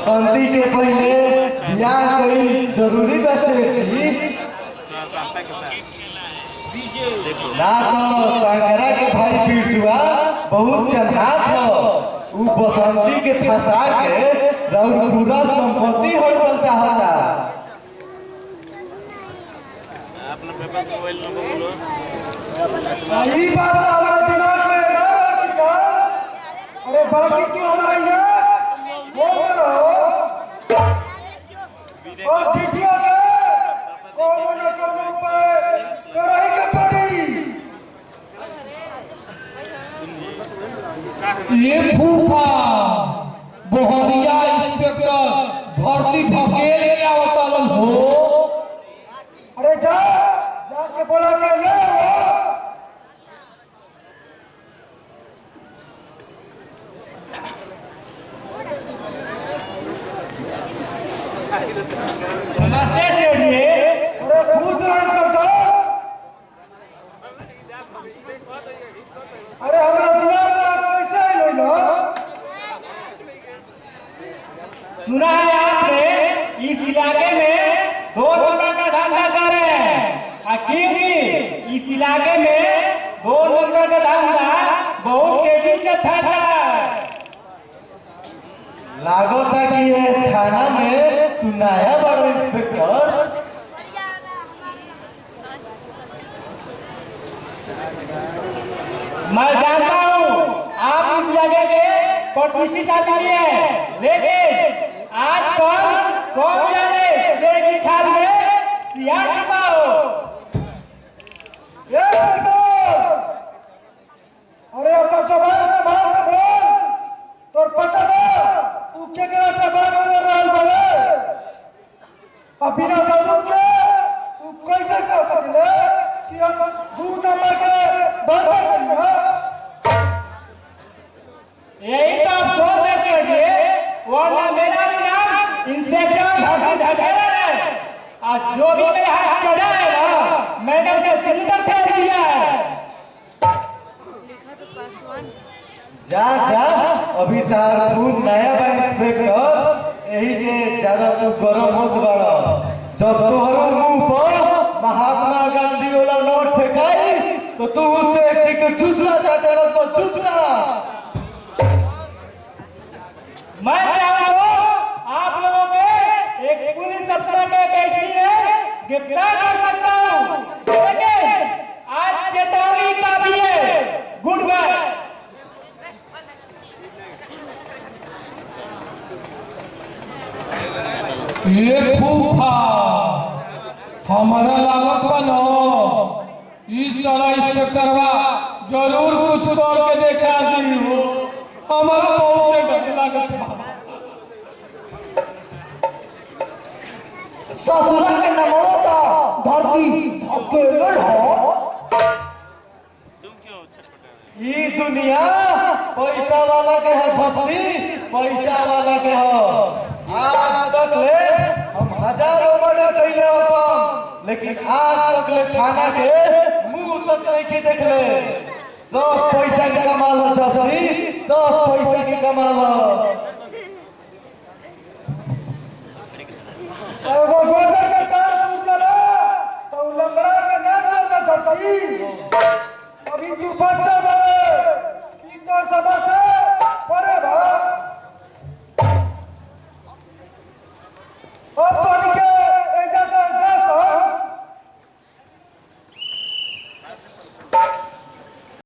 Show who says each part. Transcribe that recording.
Speaker 1: बसंती के पहले बियाह करी जरूरी बा सेठ जी। ना तो संगरा के भाई पीटुआ बहुत चढ़ात हो, उ बसंती के फंसा के राउर पूरा संपत्ति हड़पल चाहता।
Speaker 2: अपना पेपर मोबाइल नंबर बोलो।
Speaker 3: ये बात हमारे दिमाग में ना रखी का। अरे बाकी क्यों हमारा यार बोल रहा और टीटिया के कौन न कौन उपाय कराई के पड़ी।
Speaker 4: ये फूफा बोहरिया इंस्पेक्टर भर्ती ढकेल के आवतल हो।
Speaker 3: अरे जाके बोला के ले
Speaker 2: नमस्ते सेठ जी।
Speaker 3: अरे खुश रह बेटा। अरे हमारा दुआर कैसे आइलो ना।
Speaker 2: सुना है आपने इस इलाके में 2 नंबर का धंधा कर रहे हैं, क्योंकि इस इलाके में 2 नंबर का धंधा बहुत तेजी से फैल रहा है।
Speaker 1: लागता कि ये थाना में तू नया बड़ा इंस्पेक्टर।
Speaker 2: मैं जानता हूँ आप इस जगह के प्रतिष्ठित आदमी हैं, लेकिन आज कौन जाने मेरे की खाल में सियार छुपा हो।
Speaker 3: ये बेटा अरे अपना जवान से बात से बोल। तोर पता ना तू क्या करे से बात कर रहा है। अब बिना सबूत के तू कैसे कह सकले कि हम 2 नंबर के धंधा करिए।
Speaker 2: यही तो अफसोस है सेठ जी, वरना मेरा भी नाम इंस्पेक्टर भर्ती ढकेला है। आज जो भी मेरे हाथ चढ़ा है ना, मैंने उसे दिल तक फेंक दिया है।
Speaker 1: जा जा अभी तार खूब नया बा इंस्पेक्टर, यही से ज्यादा तू गरम होत बड़ा। जब तोहरो मुंह पर महात्मा गांधी वाला नोट फेंकाई तो तू उससे एक चुचला चाटेला तो चुचला।
Speaker 2: मैं चाहता हूँ आप लोगों के एक पुलिस अफसर के बेटी में गिरफ्तार कर सकता हूँ, लेकिन आज चेतावनी का भी है। Good bye.
Speaker 4: ये फूफा हमारा लागत बा न इस सारा इंस्पेक्टरवा जरूर कुछ करके देखा दी हो। हमारा बहुत डर लागत बा।
Speaker 3: ससुरा के नमो का धरती अकेले हो।
Speaker 1: ये दुनिया पैसा वाला के है झपसी, पैसा वाला के हो। आज तक ले हम हजारों मर्डर कैले हो, लेकिन आज तक ले थाना के मुंह तक नहीं देख ले। सब पैसा के कमाल हो झपसी, सब पैसा के कमाल हो।